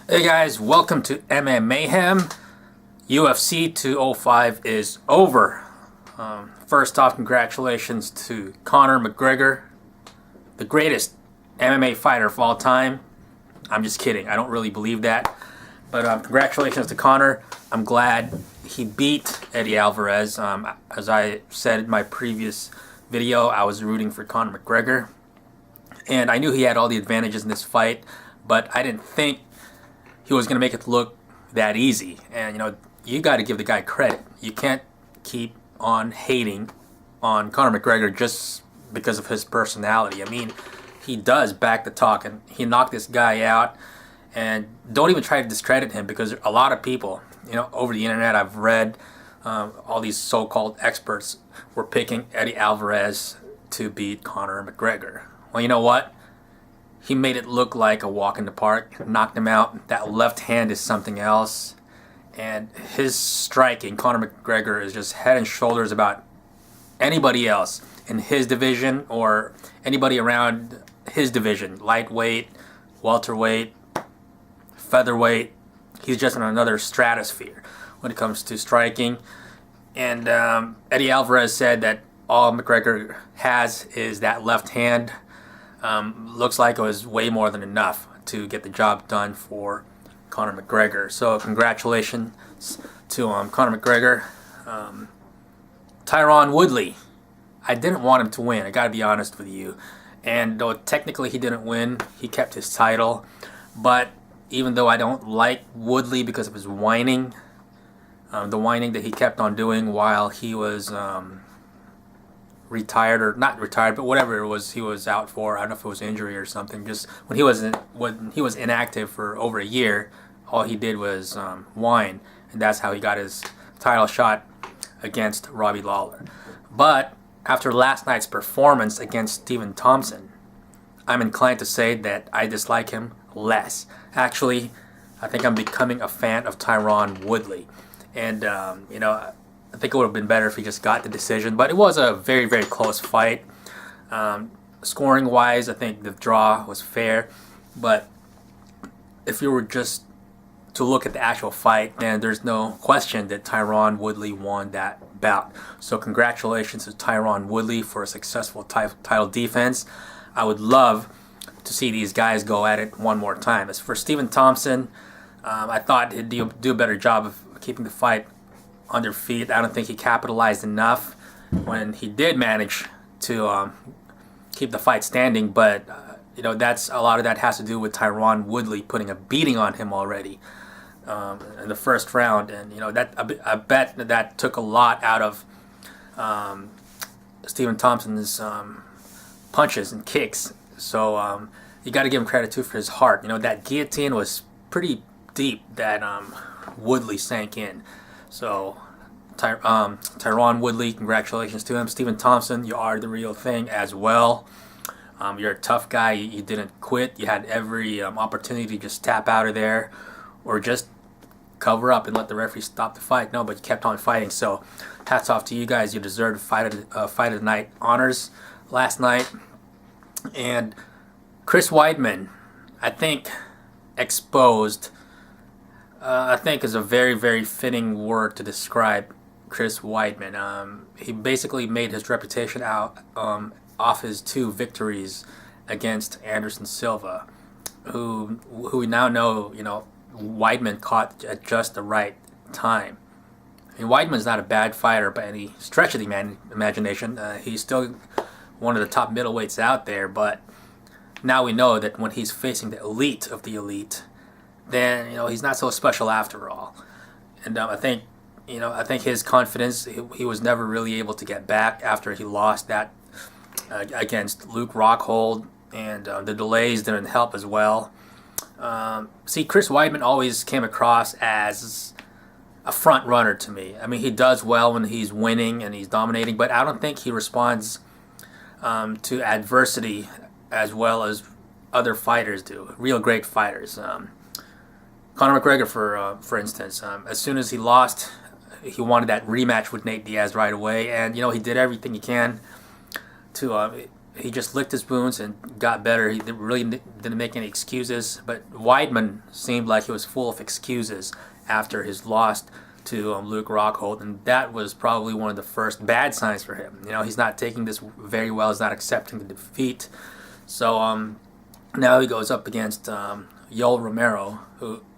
Hey guys, welcome to MMA-hem. UFC 205 is over. First off, congratulations to Conor McGregor, the greatest MMA fighter of all time. I'm just kidding. I don't really believe that. But congratulations to Conor. I'm glad he beat Eddie Alvarez. As I said in my previous video, I was rooting for Conor McGregor. And I knew he had all the advantages in this fight, but I didn't think he was going to make it look that easy. And, you got to give the guy credit. You can't keep on hating on Conor McGregor just because of his personality. I mean, he does back the talk, and he knocked this guy out. And don't even try to discredit him, because a lot of people, over the internet, I've read all these so-called experts were picking Eddie Alvarez to beat Conor McGregor. Well, you know what? He made it look like a walk in the park, knocked him out. That left hand is something else. And his striking, Conor McGregor, is just head and shoulders about anybody else in his division or anybody around his division. Lightweight, welterweight, featherweight. He's just in another stratosphere when it comes to striking. And Eddie Alvarez said that all McGregor has is that left hand. Looks like it was way more than enough to get the job done for Conor McGregor. So congratulations to Conor McGregor. Tyron Woodley, I didn't want him to win. I got to be honest with you. And though technically he didn't win, he kept his title. But even though I don't like Woodley because of his whining, the whining that he kept on doing while he was retired, or not retired, but whatever it was he was out for. I don't know if it was injury or something. Just when he was inactive for over a year, all he did was whine, and that's how he got his title shot against Robbie Lawler. But after last night's performance against Stephen Thompson, I'm inclined to say that I dislike him less. Actually, I think I'm becoming a fan of Tyron Woodley, and I think it would have been better if he just got the decision, but it was a very, very close fight. Scoring wise, I think the draw was fair, but if you were just to look at the actual fight, then there's no question that Tyron Woodley won that bout. So congratulations to Tyron Woodley for a successful title defense. I would love to see these guys go at it one more time. As for Stephen Thompson, I thought he'd do a better job of keeping the fight under feet. I don't think he capitalized enough when he did manage to keep the fight standing, but that's a lot of that has to do with Tyron Woodley putting a beating on him already in the first round, and that I bet that took a lot out of Stephen Thompson's punches and kicks. So you got to give him credit too for his heart. That guillotine was pretty deep that Woodley sank in. So Tyron Woodley, congratulations to him. Stephen Thompson, you are the real thing as well. You're a tough guy. You didn't quit. You had every opportunity to just tap out of there or just cover up and let the referee stop the fight. No, but you kept on fighting. So hats off to you guys. You deserved fight of the night honors last night. And Chris Weidman, I think, exposed, I think is a very, very fitting word to describe Chris Weidman. He basically made his reputation out off his two victories against Anderson Silva, who we now know, Weidman caught at just the right time. I mean, Weidman's not a bad fighter by any stretch of the imagination. He's still one of the top middleweights out there, but now we know that when he's facing the elite of the elite, then he's not so special after all. And I think his confidence, he was never really able to get back after he lost that against Luke Rockhold, and the delays didn't help as well. See, Chris Weidman always came across as a front runner to me. I mean, he does well when he's winning and he's dominating, but I don't think he responds to adversity as well as other fighters do, real great fighters. Conor McGregor, for instance, as soon as he lost, he wanted that rematch with Nate Diaz right away, and he did everything he can to he just licked his wounds and got better. He really didn't make any excuses. But Weidman seemed like he was full of excuses after his loss to Luke Rockhold, and that was probably one of the first bad signs for him. He's not taking this very well. He's not accepting the defeat. So now he goes up against Yoel Romero,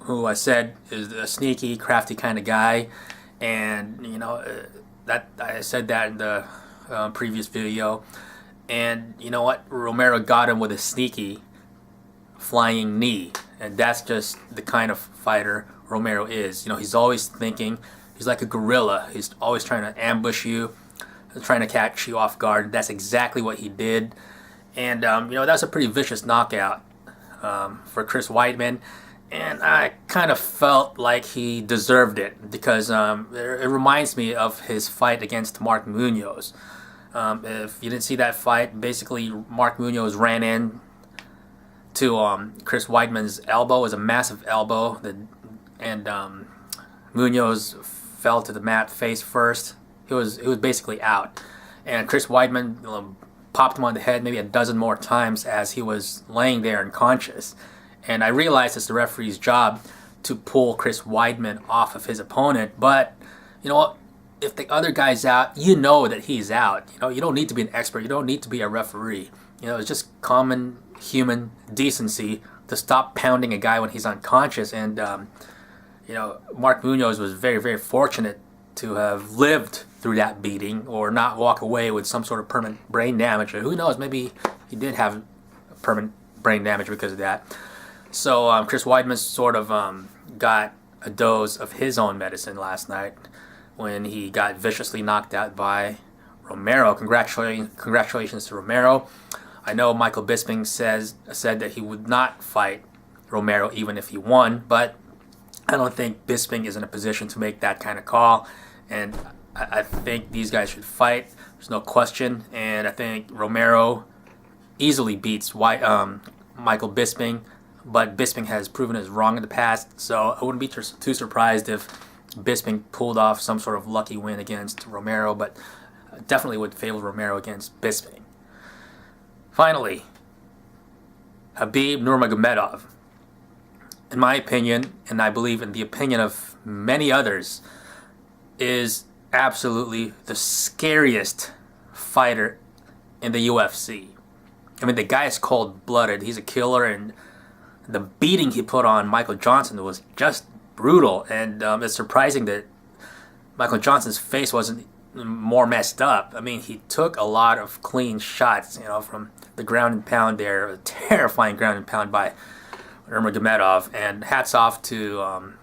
who I said is a sneaky, crafty kind of guy, and that I said that in the previous video. And you know what? Romero got him with a sneaky flying knee, and that's just the kind of fighter Romero is. He's always thinking. He's like a gorilla. He's always trying to ambush you, trying to catch you off guard. That's exactly what he did. And that was a pretty vicious knockout for Chris Weidman, and I kind of felt like he deserved it because it reminds me of his fight against Mark Munoz. If you didn't see that fight, basically Mark Munoz ran in to Chris Weidman's elbow. It was a massive elbow, and Munoz fell to the mat face first. He was basically out, and Chris Weidman popped him on the head maybe a dozen more times as he was laying there unconscious. And I realized it's the referee's job to pull Chris Weidman off of his opponent, but you know what? If the other guy's out, you know that he's out. You don't need to be an expert. You don't need to be a referee. It's just common human decency to stop pounding a guy when he's unconscious. And Mark Munoz was very, very fortunate to have lived through that beating or not walk away with some sort of permanent brain damage. Or who knows, maybe he did have permanent brain damage because of that. So Chris Weidman sort of got a dose of his own medicine last night when he got viciously knocked out by Romero. Congratulations to Romero. I know Michael Bisping said that he would not fight Romero even if he won, but I don't think Bisping is in a position to make that kind of call, and I think these guys should fight. There's no question, and I think Romero easily beats Michael Bisping, but Bisping has proven us wrong in the past, so I wouldn't be too surprised if Bisping pulled off some sort of lucky win against Romero, but definitely would favor Romero against Bisping. Finally, Khabib Nurmagomedov. In my opinion, and I believe in the opinion of many others, is absolutely the scariest fighter in the UFC. I mean, the guy is cold-blooded. He's a killer, and the beating he put on Michael Johnson was just brutal. And it's surprising that Michael Johnson's face wasn't more messed up. I mean, he took a lot of clean shots, from the ground and pound there, a terrifying ground and pound by Nurmagomedov, and hats off to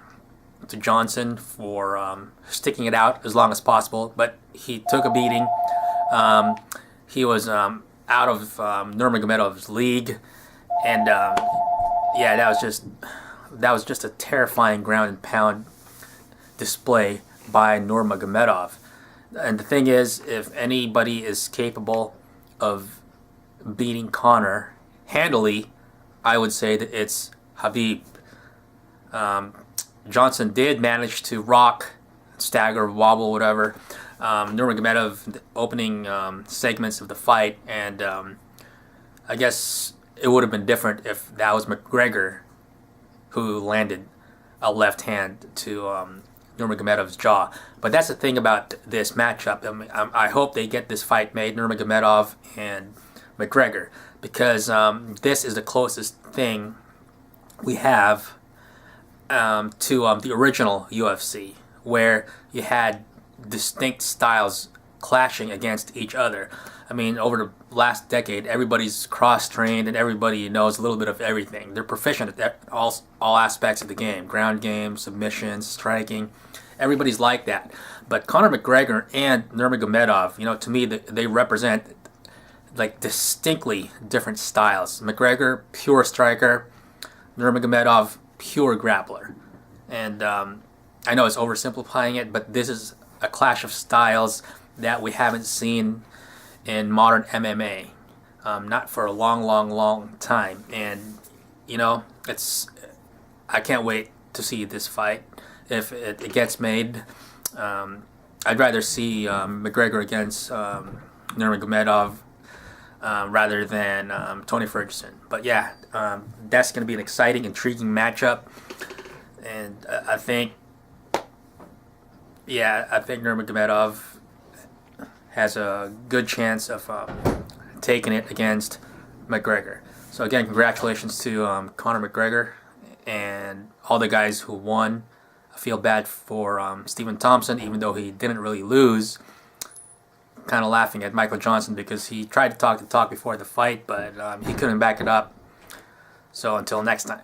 Johnson for sticking it out as long as possible. But he took a beating. He was out of Nurmagomedov's league, and yeah, that was just a terrifying ground and pound display by Nurmagomedov. And the thing is, if anybody is capable of beating Conor handily, I would say that it's Khabib. Johnson did manage to rock, stagger, wobble, whatever, Nurmagomedov, the opening segments of the fight, and I guess it would have been different if that was McGregor who landed a left hand to Nurmagomedov's jaw. But that's the thing about this matchup. I hope they get this fight made, Nurmagomedov and McGregor, because this is the closest thing we have to the original UFC, where you had distinct styles clashing against each other. I mean, over the last decade, everybody's cross-trained and everybody knows a little bit of everything. They're proficient at all aspects of the game: ground game, submissions, striking. Everybody's like that. But Conor McGregor and Nurmagomedov, to me, they represent like distinctly different styles. McGregor, pure striker. Nurmagomedov, pure grappler. And I know it's oversimplifying it, but this is a clash of styles that we haven't seen in modern MMA, not for a long time. And I can't wait to see this fight if it gets made. I'd rather see McGregor against Nurmagomedov. rather than Tony Ferguson. But yeah, that's going to be an exciting, intriguing matchup. And I think Nurmagomedov has a good chance of taking it against McGregor. So again, congratulations to Conor McGregor and all the guys who won. I feel bad for Stephen Thompson, even though he didn't really lose. Kind of laughing at Michael Johnson because he tried to talk the talk before the fight, but he couldn't back it up. So until next time.